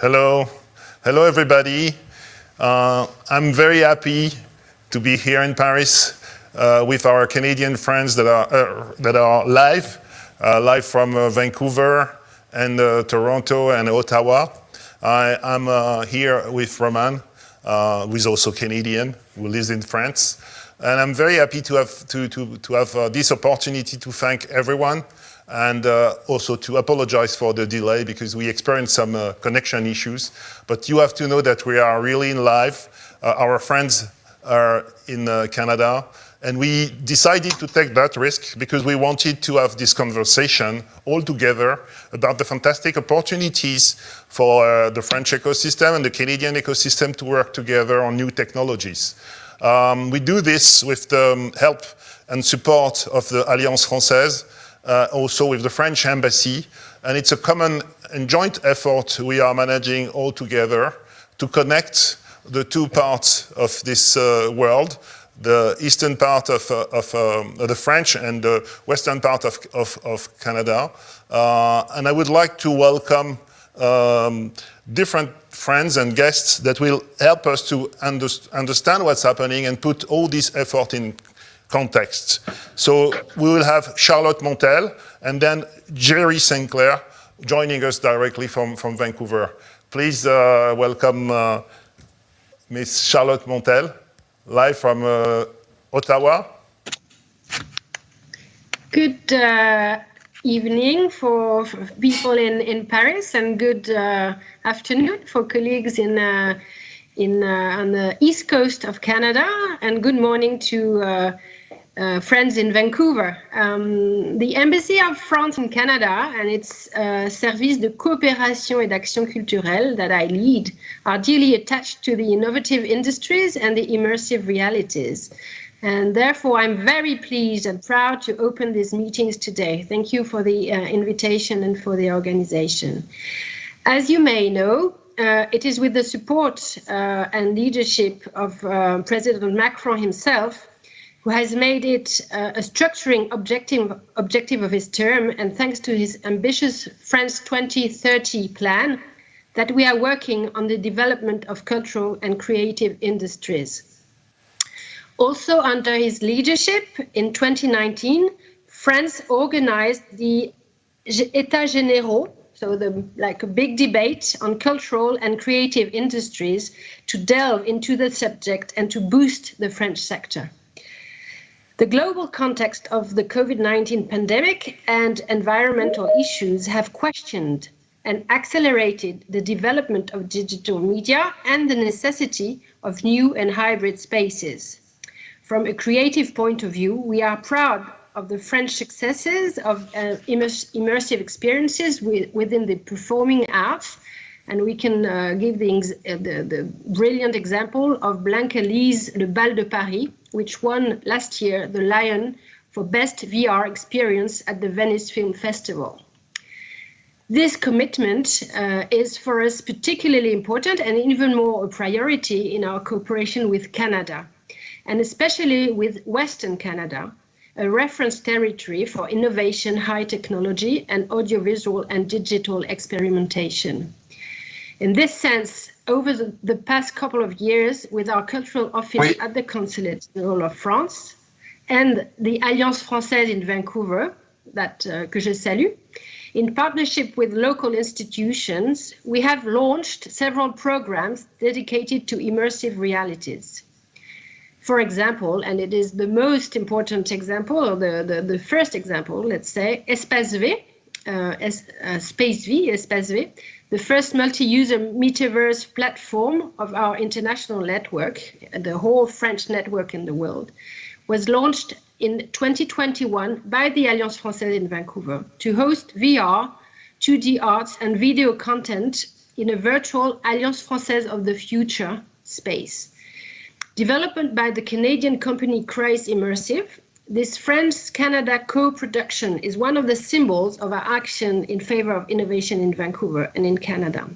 Hello. Hello, everybody. I'm very happy to be here in Paris with our Canadian friends that are live from Vancouver and Toronto and Ottawa. I'm here with Roman, who is also Canadian, who lives in France. And I'm very happy to have this opportunity to thank everyone and also to apologize for the delay because we experienced some connection issues. But you have to know that we are really in live. Our friends are in Canada, and we decided to take that risk because we wanted to have this conversation all together about the fantastic opportunities for the French ecosystem and the Canadian ecosystem to work together on new technologies. We do this with the help and support of the Alliance Française, also with the French embassy, and it's a common and joint effort we are managing all together to connect the two parts of this world, the eastern part of the French and the western part of Canada. And I would like to welcome different friends and guests that will help us to understand what's happening and put all this effort in context. So we will have Charlotte Montel and then Gerri SINCLAIR joining us directly from Vancouver. Please welcome Miss Charlotte Montel, live from Ottawa. Good evening for people in Paris, and good afternoon for colleagues on the east coast of Canada, and good morning to friends in Vancouver. The Embassy of France in Canada and its Service de Coopération et d'Action Culturelle that I lead are dearly attached to the innovative industries and the immersive realities. And therefore, I'm very pleased and proud to open these meetings today. Thank you for the invitation and for the organization. As you may know, it is with the support and leadership of President Macron himself, who has made it a structuring objective of his term, and thanks to his ambitious France 2030 plan, that we are working on the development of cultural and creative industries. Also under his leadership, in 2019, France organized the États généraux, so like a big debate on cultural and creative industries to delve into the subject and to boost the French sector. The global context of the COVID-19 pandemic and environmental issues have questioned and accelerated the development of digital media and the necessity of new and hybrid spaces. From a creative point of view, we are proud of the French successes of immersive experiences within the performing arts, and we can give the brilliant example of Blanca Lee's Le Bal de Paris, which won last year the Lion for Best VR Experience at the Venice Film Festival. This commitment is for us particularly important and even more a priority in our cooperation with Canada, and especially with Western Canada, a reference territory for innovation, high technology, and audiovisual and digital experimentation. In this sense, over the past couple of years, with our cultural office at the Consulate General of France and the Alliance Française in Vancouver, que je salue, in partnership with local institutions, we have launched several programs dedicated to immersive realities. For example, and it is the most important example, or the first example, let's say, Espace V, Espace V, the first multi-user metaverse platform of our international network, the whole French network in the world, was launched in 2021 by the Alliance Française in Vancouver to host VR, 2D arts and video content in a virtual Alliance Française of the future space. Developed by the Canadian company Kreis Immersive, this France-Canada co-production is one of the symbols of our action in favor of innovation in Vancouver and in Canada.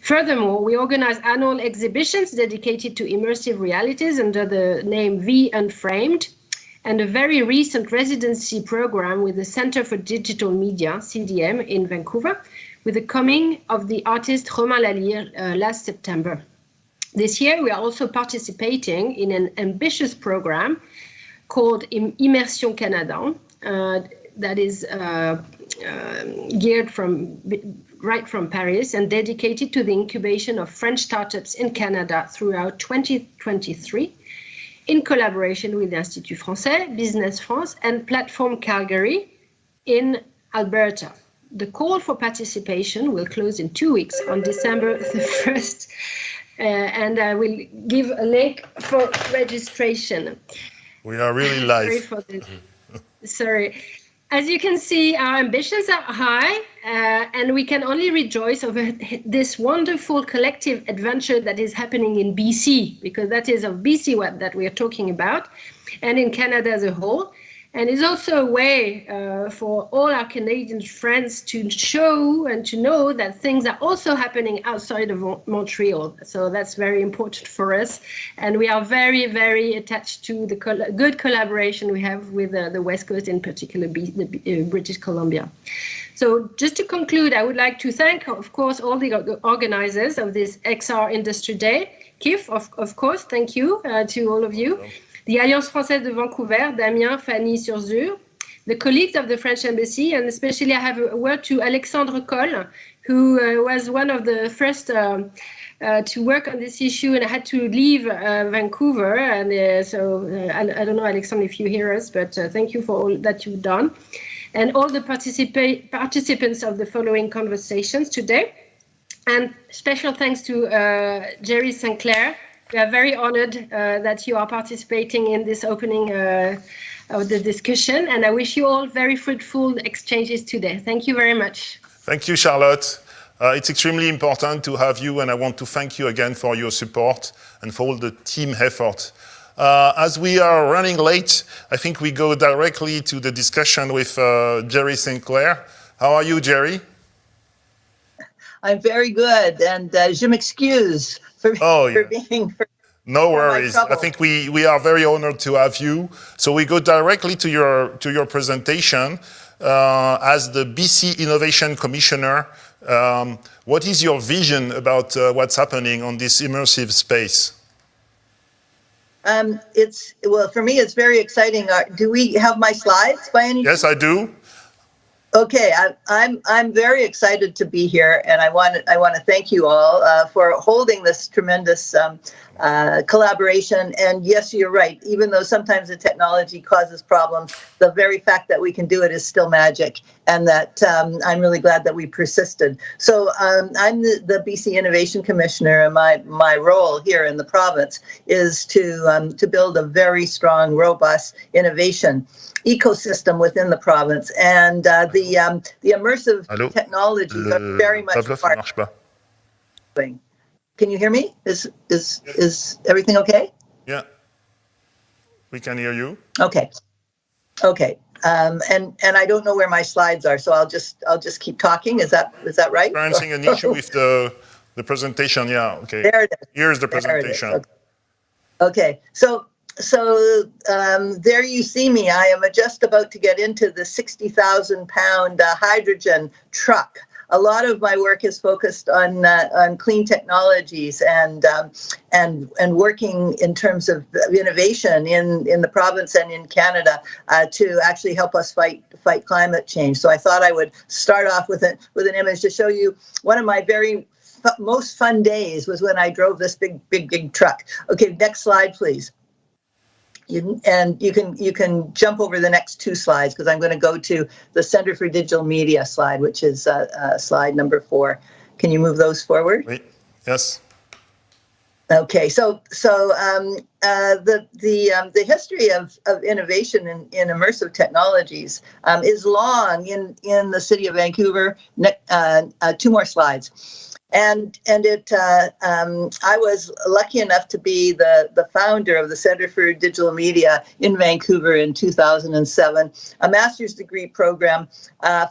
Furthermore, we organize annual exhibitions dedicated to immersive realities under the name V Unframed, and a very recent residency program with the Center for Digital Media, CDM, in Vancouver, with the coming of the artist Romain Lalire last September. This year, we are also participating in an ambitious program called Immersion Canada, that is geared right from Paris and dedicated to the incubation of French startups in Canada throughout 2023, in collaboration with the Institut Français, Business France, and Platform Calgary in Alberta. The call for participation will close in 2 weeks on December the 1st, and I will give a link for registration. We are really live. Sorry for this. Sorry. As you can see, our ambitions are high, and we can only rejoice over this wonderful collective adventure that is happening in BC, because that is of BC what that we are talking about, and in Canada as a whole. And it's also a way for all our Canadian friends to show and to know that things are also happening outside of Montreal. So that's very important for us. And we are very, very attached to the good collaboration we have with the West Coast, in particular British Columbia. So just to conclude, I would like to thank, of course, all the organizers of this XR Industry Day. Kif, of course, thank you to all of you. The Alliance Française de Vancouver, Damien, Fanny, Surzur, the colleagues of the French Embassy, and especially I have a word to Alexandre Coll, who was one of the first to work on this issue and had to leave Vancouver. And I don't know, Alexandre, if you hear us, but thank you for all that you've done. And all the participants of the following conversations today. And special thanks to Gerri SINCLAIR. We are very honored that you are participating in this opening of the discussion, and I wish you all very fruitful exchanges today. Thank you very much. Thank you, Charlotte. It's extremely important to have you, and I want to thank you again for your support and for all the team effort. As we are running late, I think we go directly to the discussion with Gerri SINCLAIR. How are you, Gerri? I'm very good, and je m'excuse for being... No worries. I think we are very honored to have you. So we go directly to your presentation. As the BC Innovation Commissioner, what is your vision about what's happening on this immersive space? Well, for me, it's very exciting. Do we have my slides by any chance? Yes, I do. Okay, I'm very excited to be here, and I want to thank you all for holding this tremendous collaboration. And yes, you're right. Even though sometimes the technology causes problems, the very fact that we can do it is still magic, and that I'm really glad that we persisted. So I'm the BC Innovation Commissioner, and my role here in the province is to build a very strong, robust innovation ecosystem within the province, and the immersive technologies are very much part of it. Can you hear me? Is everything okay? Yeah, we can hear you. Okay. And I don't know where my slides are, so I'll just keep talking. Is that right? Experiencing an issue with the presentation. Yeah. Okay. There it is. Here's the presentation. Okay. So there you see me. I am just about to get into the 60,000-pound hydrogen truck. A lot of my work is focused on clean technologies and working in terms of innovation in the province and in Canada to actually help us fight climate change. So I thought I would start off with an image to show you one of my very most fun days was when I drove this big truck. Okay, next slide, please. And you can jump over the next two slides because I'm going to go to the Center for Digital Media slide, which is slide number 4. Can you move those forward? Wait. Yes. Okay. So the history of innovation in immersive technologies is long in the city of Vancouver. 2 more slides. And I was lucky enough to be the founder of the Center for Digital Media in Vancouver in 2007, a master's degree program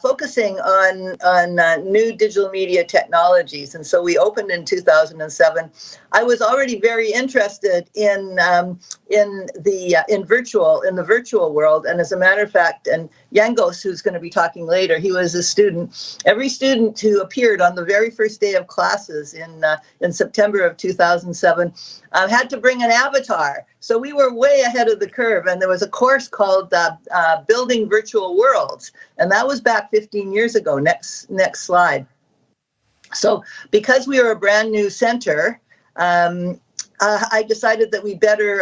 focusing on new digital media technologies. And so we opened in 2007. I was already very interested in the virtual world, and as a matter of fact, and Yangos, who's going to be talking later, he was a student. Every student who appeared on the very first day of classes in September of 2007 had to bring an avatar. So we were way ahead of the curve, and there was a course called Building Virtual Worlds, and that was back 15 years ago. Next slide. So because we were a brand new center, I decided that we better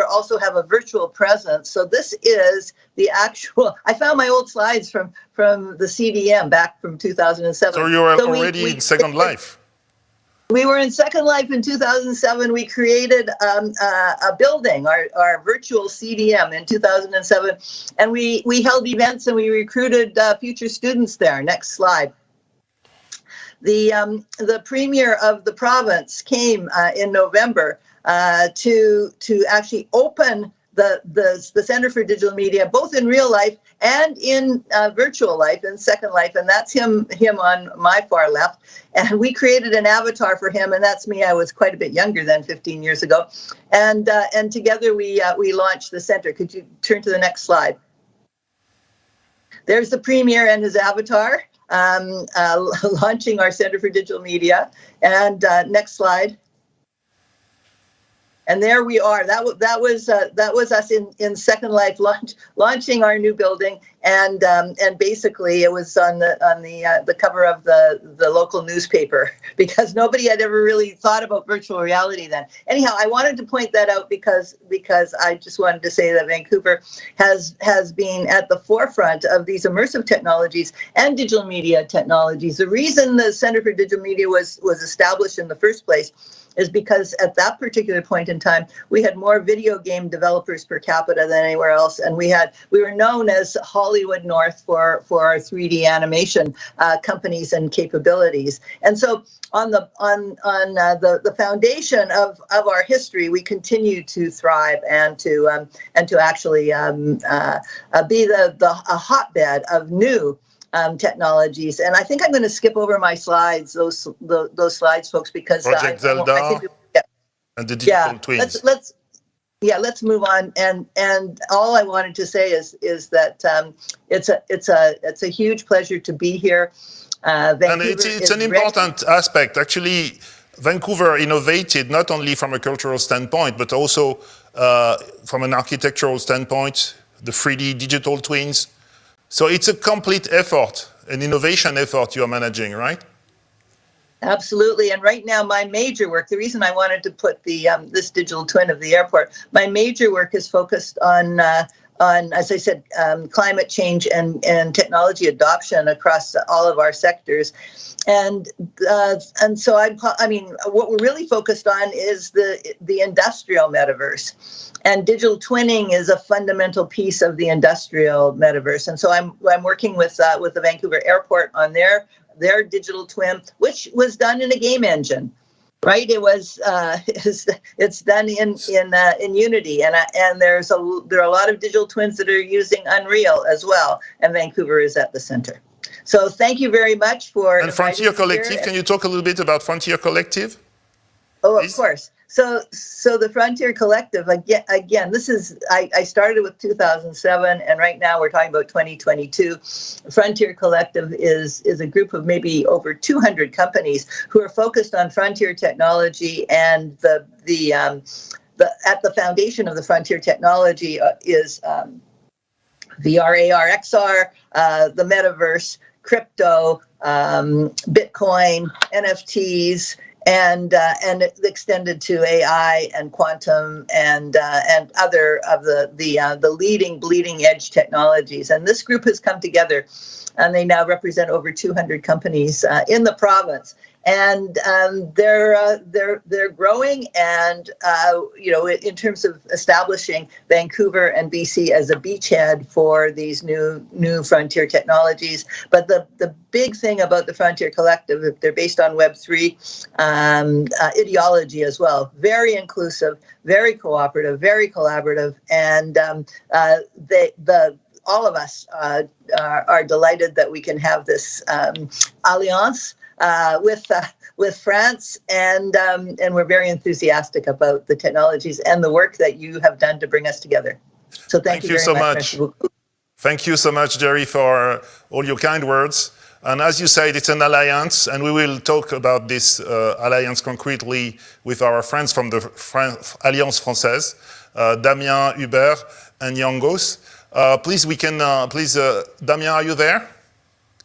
also have a virtual presence. So this is the actual. I found my old slides from the CDM back from 2007. So you were already in Second Life. We were in Second Life in 2007. We created a building, our virtual CDM in 2007, and we held events and we recruited future students there. Next slide. The premier of the province came in November to actually open the Center for Digital Media, both in real life and in virtual life, in Second Life, and that's him on my far left. And we created an avatar for him, and that's me. I was quite a bit younger than 15 years ago, and together we launched the center. Could you turn to the next slide? There's the premier and his avatar. Launching our Center for Digital Media. And next slide. And there we are. That was us in Second Life launching our new building, and basically it was on the cover of the local newspaper, because nobody had ever really thought about virtual reality then. Anyhow, I wanted to point that out because I just wanted to say that Vancouver has been at the forefront of these immersive technologies and digital media technologies. The reason the Center for Digital Media was established in the first place is because at that particular point in time, we had more video game developers per capita than anywhere else, and we were known as Hollywood North for our 3D animation companies and capabilities. And so on the foundation of our history, we continue to thrive and to actually be a hotbed of new technologies. And I think I'm going to skip over my slides, those slides, folks, because Project Zelda and the digital twins. Let's move on. And all I wanted to say is that it's a huge pleasure to be here. Vancouver, and it's an important aspect. Actually, Vancouver innovated not only from a cultural standpoint, but also from an architectural standpoint, the 3D digital twins. So it's a complete effort, an innovation effort you are managing, right? Absolutely. And right now, my major work, the reason I wanted to put this digital twin of the airport, my major work is focused on, as I said, climate change and technology adoption across all of our sectors. And so what we're really focused on is the industrial metaverse. And digital twinning is a fundamental piece of the industrial metaverse. And so I'm working with the Vancouver Airport on their digital twin, which was done in a game engine, right? It's done in Unity, and there are a lot of digital twins that are using Unreal as well, and Vancouver is at the center. So thank you very much for. And Frontier Collective, can you talk a little bit about Frontier Collective? Oh, of course. So the Frontier Collective, again, this is, I started with 2007, and right now we're talking about 2022. Frontier Collective is a group of maybe over 200 companies who are focused on frontier technology, and at the foundation of the frontier technology is VR, AR, XR, the metaverse, crypto, Bitcoin, NFTs, and extended to AI and quantum and other of the leading bleeding edge technologies. And this group has come together, and they now represent over 200 companies in the province. and they're growing, and in terms of establishing Vancouver and BC as a beachhead for these new frontier technologies. But the big thing about the Frontier Collective, they're based on Web3 ideology as well. Very inclusive, very cooperative, very collaborative, and all of us are delighted that we can have this alliance with France, and we're very enthusiastic about the technologies and the work that you have done to bring us together. So thank you very so much. Thank you so much, Gerri, for all your kind words. And as you said, it's an alliance, and we will talk about this alliance concretely with our friends from the Alliance Française, Damien, HUBERT, and Yangos. Please, Damien, are you there?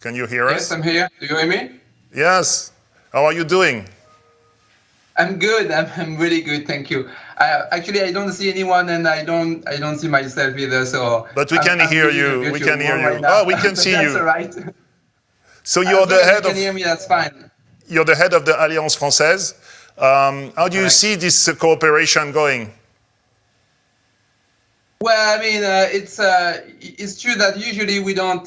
Can you hear us? Yes, I'm here. Do you hear me? Yes. How are you doing? I'm good. I'm really good. Thank you. Actually, I don't see anyone, and I don't see myself either. So. But we can hear you. We can hear you. Oh, we can see you. That's all right. So you're the head of. You can hear me. That's fine. You're the head of the Alliance Française. How do you see this cooperation going? Well, I mean, it's true that usually we don't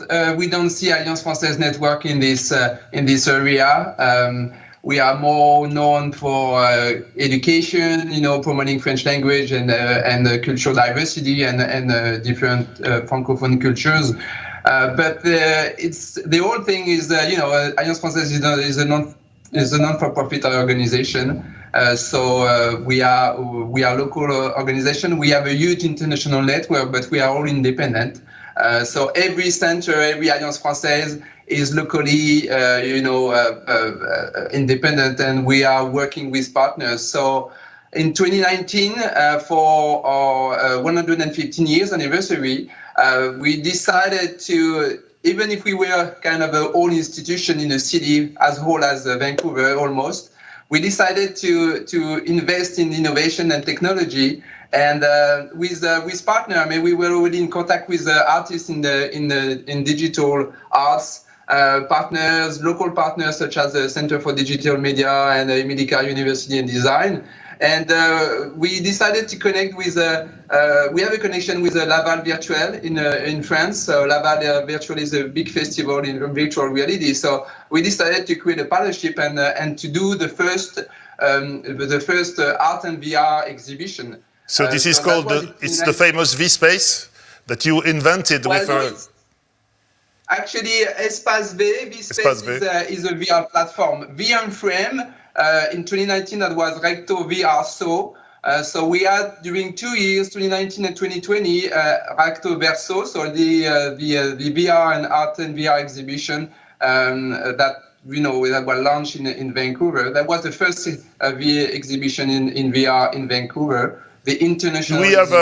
see Alliance Française network in this area. We are more known for education, promoting French language and cultural diversity and different francophone cultures. But the whole thing is, Alliance Française is a non-for-profit organization. So we are local organization. We have a huge international network, but we are all independent. So every center, every Alliance Française is locally, independent, and we are working with partners. So in 2019, for our 115 years anniversary, we decided to, even if we were kind of an old institution in a city as whole as Vancouver almost, we decided to invest in innovation and technology, and with partner. I mean, we were already in contact with artists in digital arts, partners, local partners such as the Center for Digital Media and the Medica University in Design. And we decided to connect with, we have a connection with Laval Virtual in France. So Laval Virtual is a big festival in virtual reality. So we decided to create a partnership and to do the first art and VR exhibition. So this is called, it's the famous V-Space that you invented with... No, actually, Espace V, V-Space is a VR platform. unframed. In 2019, that was Recto VR So. So we had during 2 years, 2019 and 2020, Recto Verso, so the VR and art and VR exhibition that was launched in Vancouver. That was the first VR exhibition in VR in Vancouver. The international. Do we have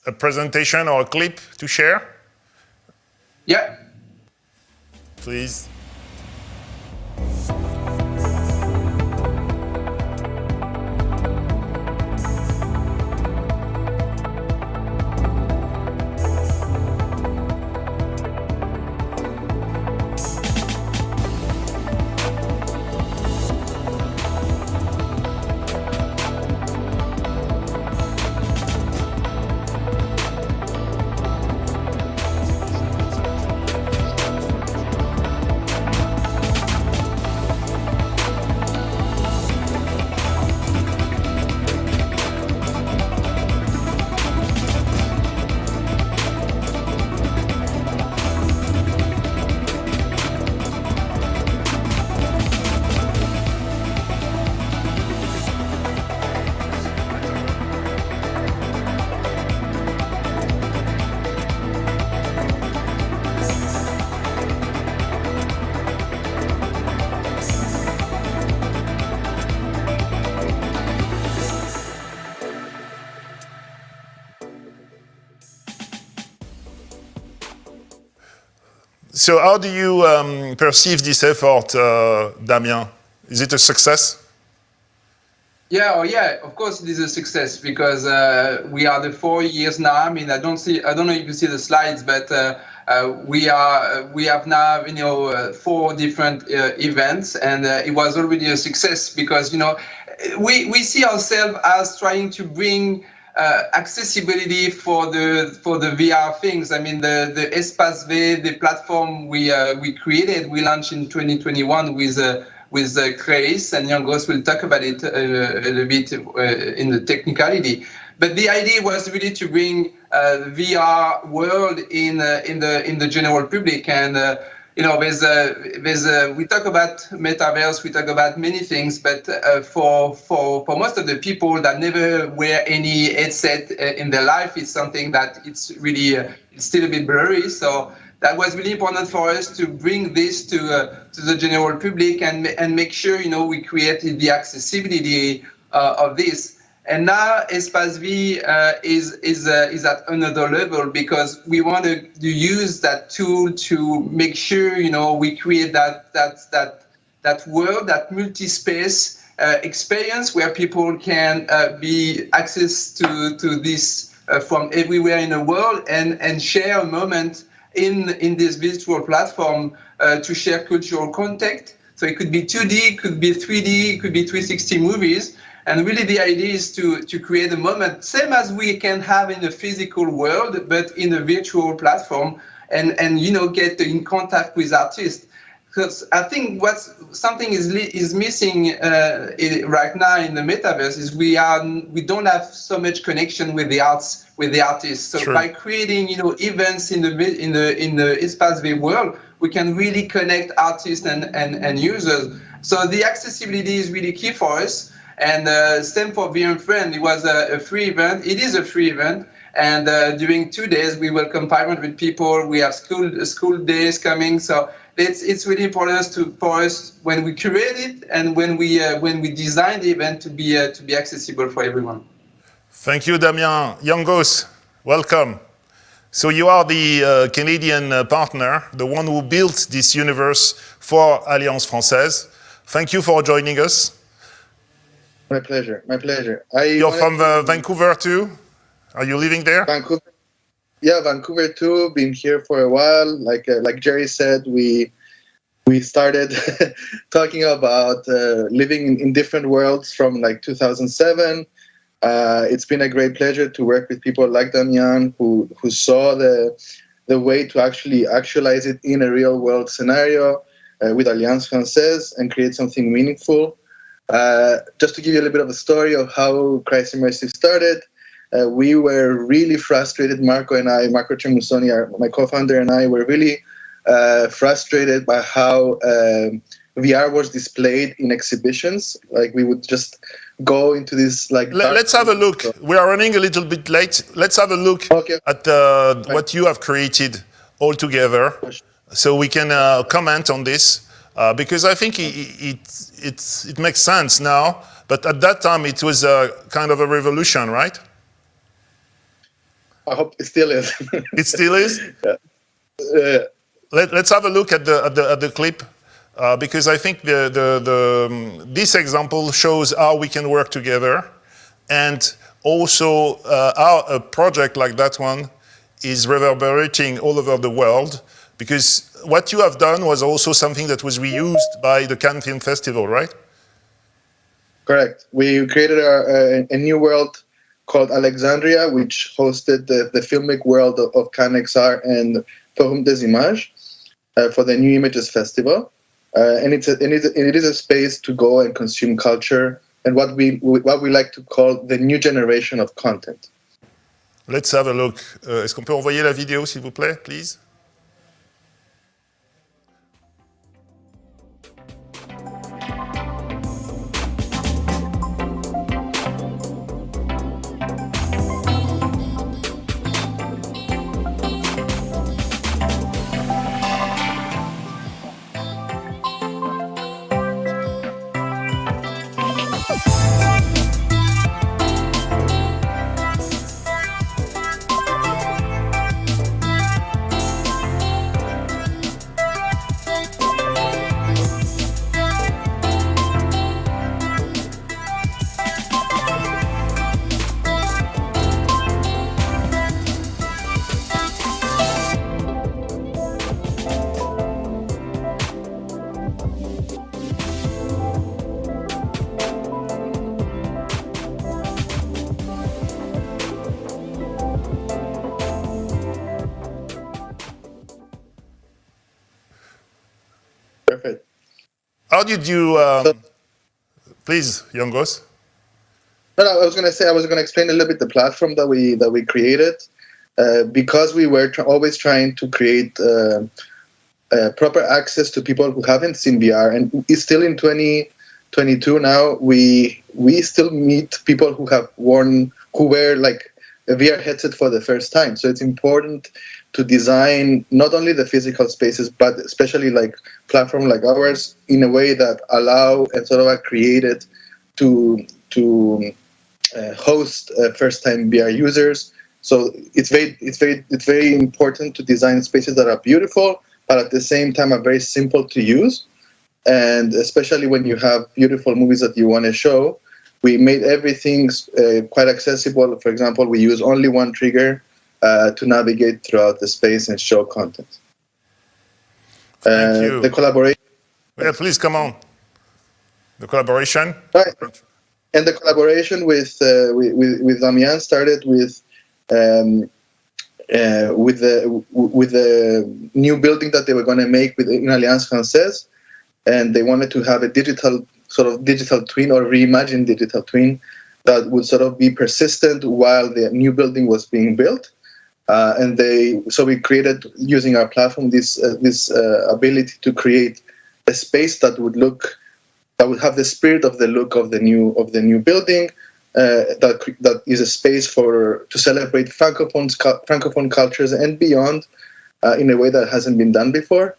a presentation or a clip to share? Yeah. Please. So how do you perceive this effort, Damien? Is it a success? Yeah, of course it is a success because we are the 4 years now. I mean, I don't know if you see the slides, but We have now 4 different events, and it was already a success because we see ourselves as trying to bring accessibility for the VR things. I mean, the Espace V, the platform we created, we launched in 2021 with Kreis, and Yangos will talk about it a little bit in the technicality. But the idea was really to bring VR world in the general public, and we talk about Metaverse, we talk about many things, but for most of the people that never wear any headset in their life, it's something that it's really it's still a bit blurry. So that was really important for us to bring this to the general public and make sure we created the accessibility of this. And now Espace V is at another level because we want to use that tool to make sure we create that world, that multi-space experience where people can be access to this from everywhere in the world and share a moment in this virtual platform to share cultural content. So it could be 2D, it could be 3D, it could be 360 movies. And really the idea is to create a moment, same as we can have in the physical world, but in a virtual platform and get in contact with artists. Because I think something is missing right now in the Metaverse is we don't have so much connection with the arts, with the artists. So True. by creating events in the Espace V world, we can really connect artists and users. So the accessibility is really key for us. And same for VR Unframed. It was a free event. It is a free event. And during 2 days, we welcome 500 people. We have school days coming. So it's really important for us when we create it and when we design the event to be accessible for everyone. Thank you, Damien. Yangos, welcome. So you are the Canadian partner, the one who built this universe for Alliance Française. Thank you for joining us. My pleasure. You're from Vancouver too? Are you living there? Vancouver. Yeah, Vancouver too. Been here for a while. Like Gerri said, we started talking about living in different worlds from 2007. It's been a great pleasure to work with people like Damien who saw the way to actually actualize it in a real world scenario with Alliance Française and create something meaningful. Just to give you a little bit of a story of how Kreis Immersive started, we were really frustrated, Marco Tremusoni, my co-founder, and I were really frustrated by how VR was displayed in exhibitions. We would just go into this Let's have a look. We are running a little bit late. Let's have a look at what you have created all together, so we can comment on this. Because I think it makes sense now, but at that time it was kind of a revolution, right? I hope it still is. It still is? Yeah. Let's have a look at the clip, because I think this example shows how we can work together, and also how a project like that one is reverberating all over the world. Because what you have done was also something that was reused by the Cannes Film Festival, right? Correct. We created a new world called Alexandria, which hosted the filmic world of Cannes XR and Forum des Images for the New Images Festival. And it is a space to go and consume culture and what we like to call the new generation of content. Let's have a look. Est-ce qu'on peut envoyer la vidéo, s'il vous plaît, please? How did you, please, Yangos? No, I was going to say, I was going to explain a little bit the platform that we created, because we were always trying to create proper access to people who haven't seen VR, and it's still in 2022 now. We still meet people who wear like a VR headset for the first time. So it's important to design not only the physical spaces, but especially like platform like ours in a way that allow and sort of are created to host first-time VR users. So it's very important to design spaces that are beautiful, but at the same time are very simple to use. And especially when you have beautiful movies that you want to show, we made everything quite accessible. For example, we use only one trigger to navigate throughout the space and show content. Thank you. The collaboration. Yeah, please come on. The collaboration. Right. And the collaboration with Damien started with the new building that they were going to make in Alliance Française, and they wanted to have a digital twin or reimagined digital twin that would sort of be persistent while the new building was being built. So we created, using our platform, this ability to create a space that would have the spirit of the look of the new building. That is a space to celebrate francophone cultures and beyond in a way that hasn't been done before.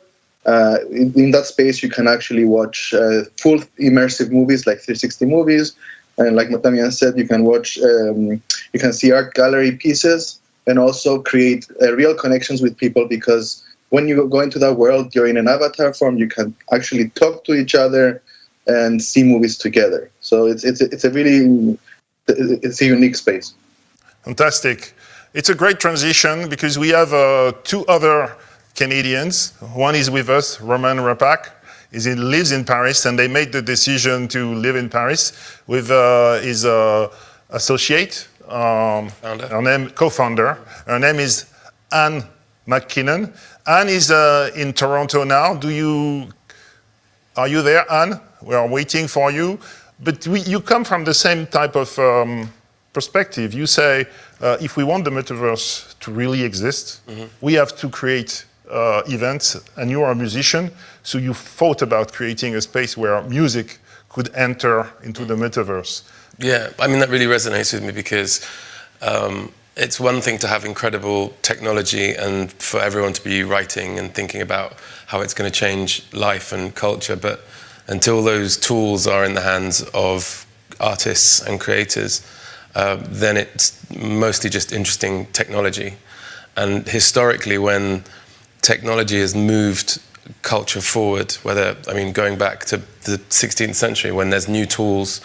In that space, you can actually watch full immersive movies, like 360 movies, and like Damien said, you can see art gallery pieces, and also create real connections with people, because when you go into that world, you're in an avatar form. You can actually talk to each other and see movies together. So it's a unique space. Fantastic. It's a great transition because we have two other Canadians. One is with us, Roman RAPPAK. He lives in Paris, and they made the decision to live in Paris with his associate, co-founder. Her name is MCKINNON. Anne is in Toronto now. Are you there, Anne? We are waiting for you. But you come from the same type of perspective. You say, if we want the metaverse to really exist, we have to create events, and you are a musician, so you thought about creating a space where music could enter into the metaverse. Yeah, I mean, that really resonates with me because it's one thing to have incredible technology and for everyone to be writing and thinking about how it's going to change life and culture, but until those tools are in the hands of artists and creators, then it's mostly just interesting technology. And historically, when technology has moved culture forward, going back to the 16th century, when there's new tools,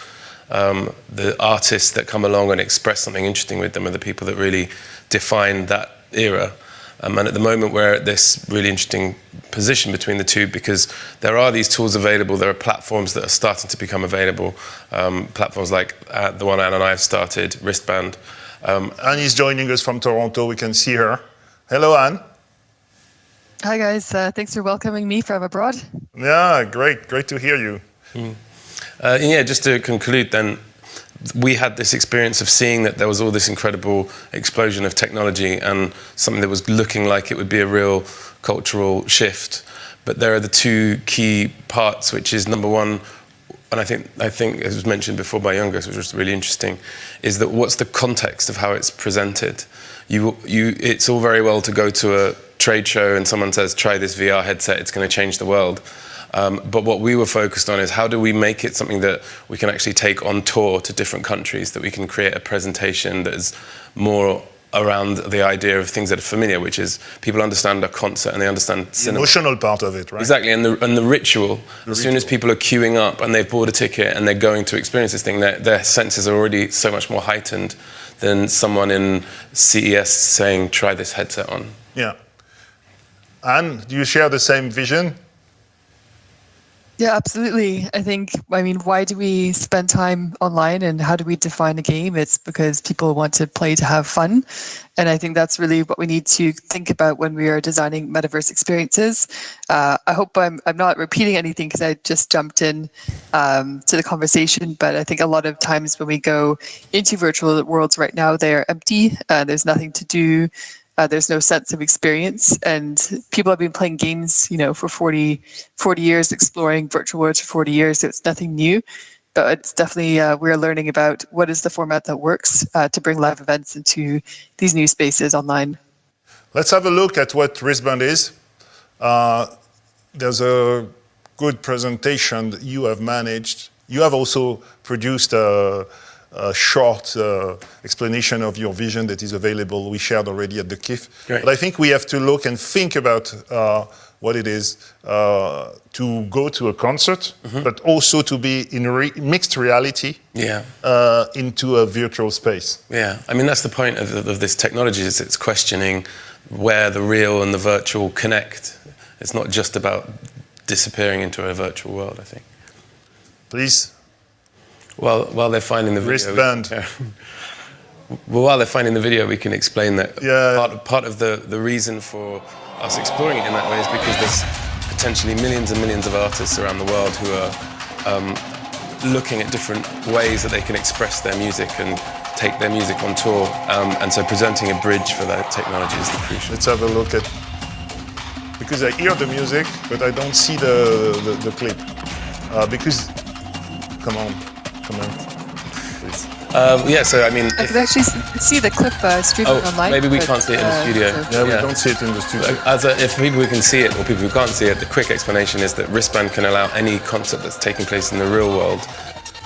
the artists that come along and express something interesting with them are the people that really define that era. And at the moment we're at this really interesting position between the two, because there are these tools available, there are platforms that are starting to become available, platforms like the one Anne and I have started, Ristband. Anne is joining us from Toronto, we can see her. Hello, Anne. Hi guys, thanks for welcoming me from abroad. Yeah, great to hear you. Yeah, just to conclude then, we had this experience of seeing that there was all this incredible explosion of technology and something that was looking like it would be a real cultural shift. But there are the two key parts, which is number one, and I think as was mentioned before by Yangos, which was really interesting, is that what's the context of how it's presented? It's all very well to go to a trade show and someone says, try this VR headset, it's going to change the world. But what we were focused on is how do we make it something that we can actually take on tour to different countries, that we can create a presentation that is more around the idea of things that are familiar, which is people understand a concert and they understand cinema. The emotional part of it, right? Exactly, and the ritual. As soon as people are queuing up and they've bought a ticket and they're going to experience this thing, their senses are already so much more heightened than someone in CES saying, try this headset on. Yeah. Anne, do you share the same vision? Yeah, absolutely. I mean, why do we spend time online and how do we define a game? It's because people want to play to have fun. And I think that's really what we need to think about when we are designing metaverse experiences. I hope I'm not repeating anything because I just jumped in to the conversation, but I think a lot of times when we go into virtual worlds right now, they are empty. There's nothing to do. There's no sense of experience, and people have been playing games, for 40 years, exploring virtual worlds for 40 years, so it's nothing new. But it's definitely, we're learning about what is the format that works to bring live events into these new spaces online. Let's have a look at what Ristband is. There's a good presentation that you have managed. You have also produced a short explanation of your vision that is available. We shared already at the KIF. Right. But I think we have to look and think about what it is to go to a concert, but also to be in mixed reality into a virtual space. Yeah, I mean, that's the point of this technology, is it's questioning where the real and the virtual connect. It's not just about disappearing into a virtual world, I think. Please. Well, while they're finding the video, Wristband. while they're finding the video, we can explain that part of the reason for us exploring it in that way is because there's potentially millions and millions of artists around the world who are looking at different ways that they can express their music and take their music on tour. And so presenting a bridge for that technology is the crucial. Let's have a look at, because I hear the music, but I don't see the clip. Because, come on, please. Yeah, so I mean... I can actually see the clip streaming online. Maybe we can't see it in the studio. We don't see it in the studio. If people who can see it or people who can't see it, the quick explanation is that Ristband can allow any concert that's taking place in the real world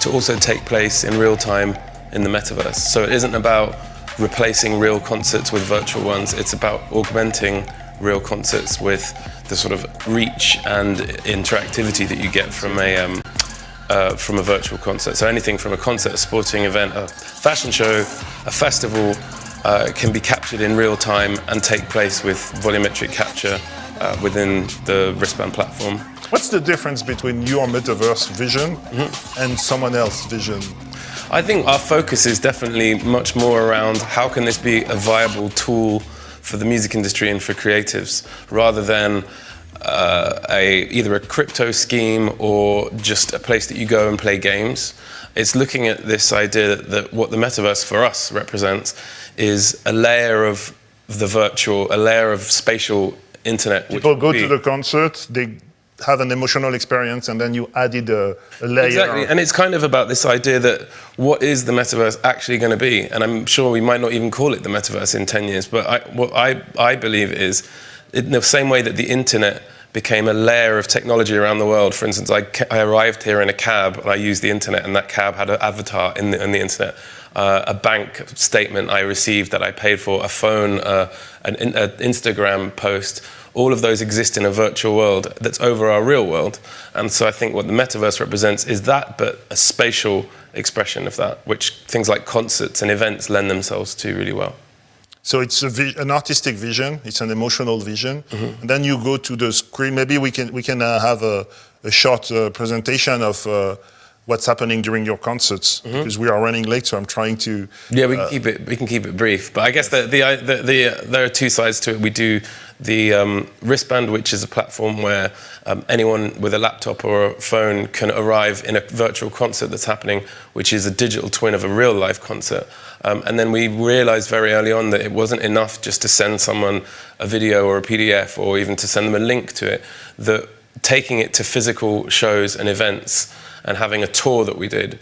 to also take place in real time in the metaverse. So it isn't about replacing real concerts with virtual ones, it's about augmenting real concerts with the sort of reach and interactivity that you get from a virtual concert. So anything from a concert, a sporting event, a fashion show, a festival can be captured in real time and take place with volumetric capture within the Ristband platform. What's the difference between your metaverse vision and someone else's vision? I think our focus is definitely much more around how can this be a viable tool for the music industry and for creatives, rather than either a crypto scheme or just a place that you go and play games. It's looking at this idea that what the metaverse for us represents is a layer of the virtual, a layer of spatial internet. People go to the concert, they have an emotional experience, and then you added a layer. Exactly, and it's kind of about this idea that what is the metaverse actually going to be? And I'm sure we might not even call it the metaverse in 10 years, but what I believe is, in the same way that the internet became a layer of technology around the world. For instance, I arrived here in a cab and I used the internet, and that cab had an avatar in the internet. A bank statement I received that I paid for, a phone, an Instagram post, all of those exist in a virtual world that's over our real world. And so I think what the metaverse represents is that, but a spatial expression of that, which things like concerts and events lend themselves to really well. So it's an artistic vision, it's an emotional vision, and then you go to the screen. Maybe we can have a short presentation of what's happening during your concerts, because we are running late, so I'm trying to... Yeah, we can keep it brief, but I guess there are two sides to it. We do the Ristband, which is a platform where anyone with a laptop or a phone can arrive in a virtual concert that's happening, which is a digital twin of a real live concert. And then we realized very early on that it wasn't enough just to send someone a video or a PDF or even to send them a link to it, that taking it to physical shows and events and having a tour that we did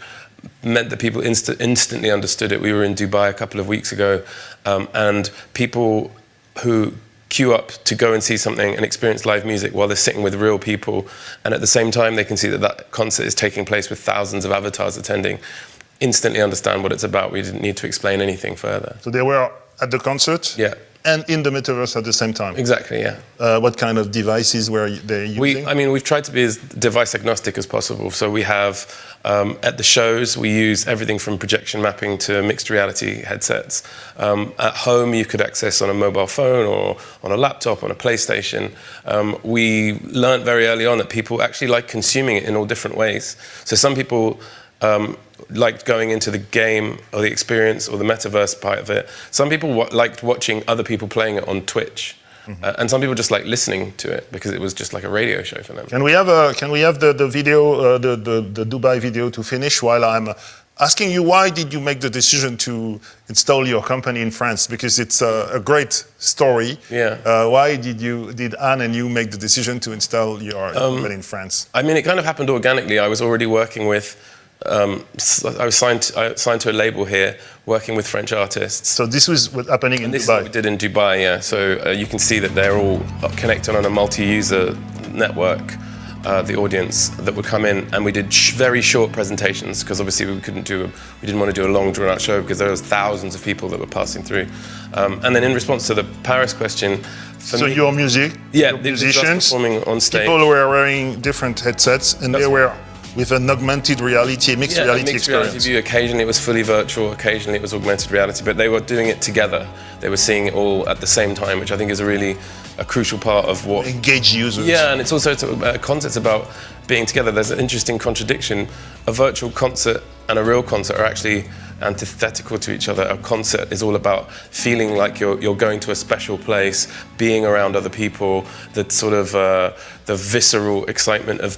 meant that people instantly understood it. We were in Dubai a couple of weeks ago, and people who queue up to go and see something and experience live music while they're sitting with real people, and at the same time they can see that that concert is taking place with thousands of avatars attending, instantly understand what it's about. We didn't need to explain anything further. So they were at the concert? Yeah. and in the metaverse at the same time. Exactly, yeah. What kind of devices were they using? We've tried to be as device agnostic as possible. So we have, at the shows, we use everything from projection mapping to mixed reality headsets. At home, you could access on a mobile phone or on a laptop, on a PlayStation. We learned very early on that people actually like consuming it in all different ways. So some people liked going into the game or the experience or the metaverse part of it. Some people liked watching other people playing it on Twitch. And some people just like listening to it because it was just like a radio show for them. Can we have the video, the Dubai video to finish while I'm asking you why did you make the decision to install your company in France? Because it's a great story. Yeah. Why did Anne and you make the decision to install your company in France? I mean, it kind of happened organically. I was already working with. I was signed to a label here, working with French artists. So this was what's happening in Dubai? This is what we did in Dubai, yeah. So you can see that they're all connected on a multi-user network, the audience that would come in, and we did very short presentations because obviously we didn't want to do a long drawn-out show because there was thousands of people that were passing through. And then in response to the Paris question, so your music, yeah, your musicians, performing on stage. People were wearing different headsets, and they were with an augmented reality, mixed reality mixed experience. Reality view. Occasionally it was fully virtual, occasionally it was augmented reality, but they were doing it together. They were seeing it all at the same time, which I think is a crucial part of what... Engage users. Yeah, and it's also a concept about being together. There's an interesting contradiction. A virtual concert and a real concert are actually antithetical to each other. A concert is all about feeling like you're going to a special place, being around other people, the sort of the visceral excitement of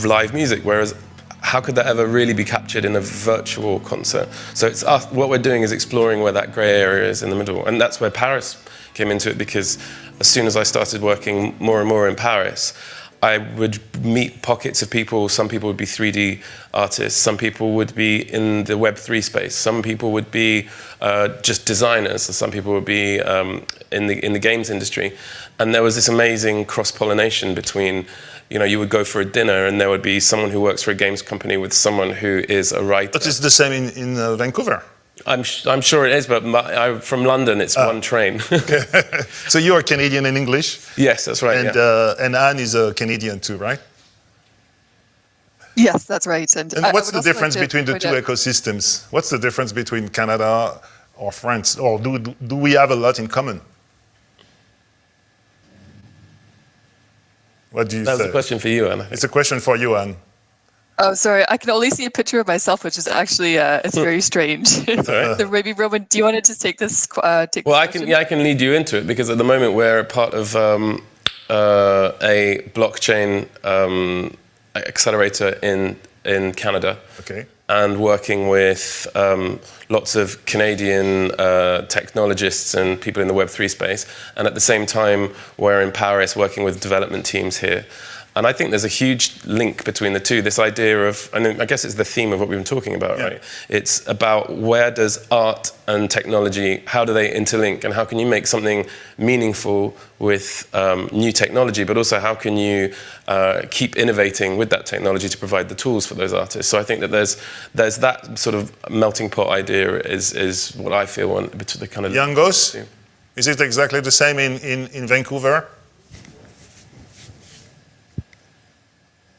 live music, whereas how could that ever really be captured in a virtual concert? So it's us, what we're doing is exploring where that grey area is in the middle, and that's where Paris came into it, because as soon as I started working more and more in Paris, I would meet pockets of people. Some people would be 3D artists, some people would be in the Web3 space, some people would be just designers, some people would be in the games industry. And there was this amazing cross-pollination between, you would go for a dinner and there would be someone who works for a games company with someone who is a writer. But it's the same in Vancouver. I'm sure it is, but from London, it's one train. So you are Canadian in English? Yes, that's right. And Anne is a Canadian too, right? Yes, that's right. And what's the difference between the two ecosystems? What's the difference between Canada or France? Or do we have a lot in common? What do you say? That's a question for you, Anne. It's a question for you, Anne. Oh, sorry. I can only see a picture of myself, which is actually it's very strange. So maybe Roman, do you want to just take this? Well, I can lead you into it, because at the moment we're part of a blockchain accelerator in Canada. Okay. And working with lots of Canadian technologists and people in the Web3 space. And at the same time, we're in Paris working with development teams here. And I think there's a huge link between the two, this idea of, and I guess it's the theme of what we've been talking about, right? It's about where does art and technology, how do they interlink, and how can you make something meaningful with new technology, but also how can you keep innovating with that technology to provide the tools for those artists. So I think that there's that sort of melting pot idea is what I feel between the kind of... Yangos, is it exactly the same in Vancouver?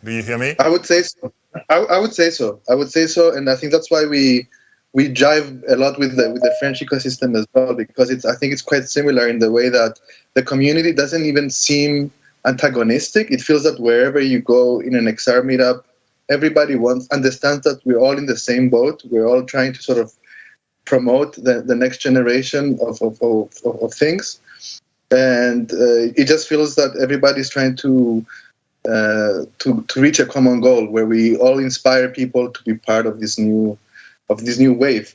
Do you hear me? I would say so. I would say so. I would say so, and I think that's why we jive a lot with the French ecosystem as well, because I think it's quite similar in the way that the community doesn't even seem antagonistic. It feels that wherever you go in an XR meetup, everybody understands that we're all in the same boat. We're all trying to sort of promote the next generation of things, and it just feels that everybody's trying to reach a common goal where we all inspire people to be part of this new wave.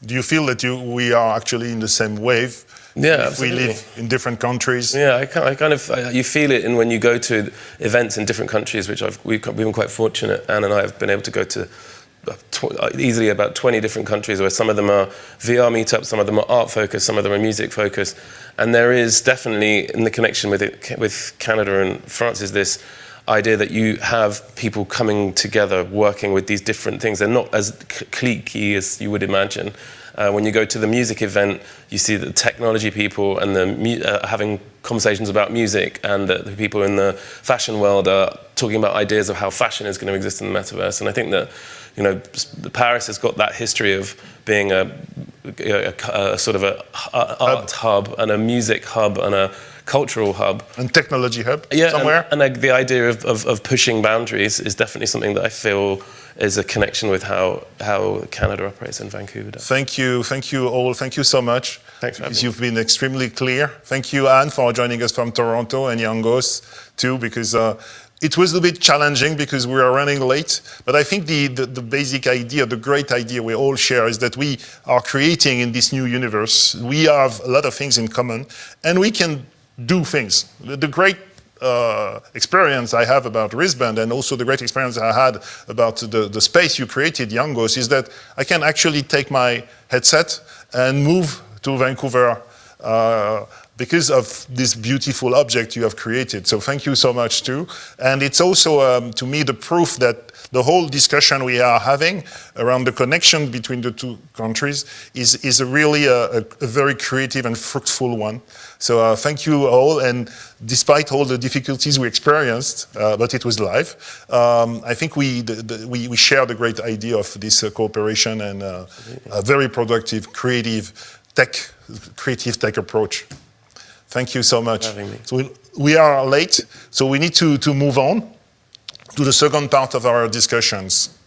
Do you feel that we are actually in the same wave? Yeah, if we live in different countries. Yeah, I kind of you feel it when you go to events in different countries, which we've been quite fortunate. Anne and I have been able to go to easily about 20 different countries, where some of them are VR meetups, some of them are art focused, some of them are music focused, and there is definitely in the connection with Canada and France is this idea that you have people coming together, working with these different things. They're not as cliquey as you would imagine. When you go to the music event, you see the technology people and the having conversations about music, and the people in the fashion world are talking about ideas of how fashion is going to exist in the metaverse. And I think that, you know, Paris has got that history of being a sort of a art hub and a music hub and a cultural hub. And technology hub somewhere. And the idea of pushing boundaries is definitely something that I feel is a connection with how Canada operates in Vancouver. Thank you all. Thank you so much. Thanks for having me. You've been extremely clear. Thank you, Anne, for joining us from Toronto, and Yangos too, because it was a bit challenging because we are running late. But I think the basic idea, the great idea we all share is that we are creating in this new universe. We have a lot of things in common, and we can do things. The great experience I have about Ristband, and also the great experience I had about the space you created, Yangos, is that I can actually take my headset and move to Vancouver because of this beautiful object you have created. So thank you so much too. And it's also, to me, the proof that the whole discussion we are having around the connection between the two countries is really a very creative and fruitful one. So thank you all, and despite all the difficulties we experienced, but it was live, I think we share the great idea of this cooperation and a very productive, creative tech approach. Thank you so much. So we are late, so we need to move on to the second part of our discussions.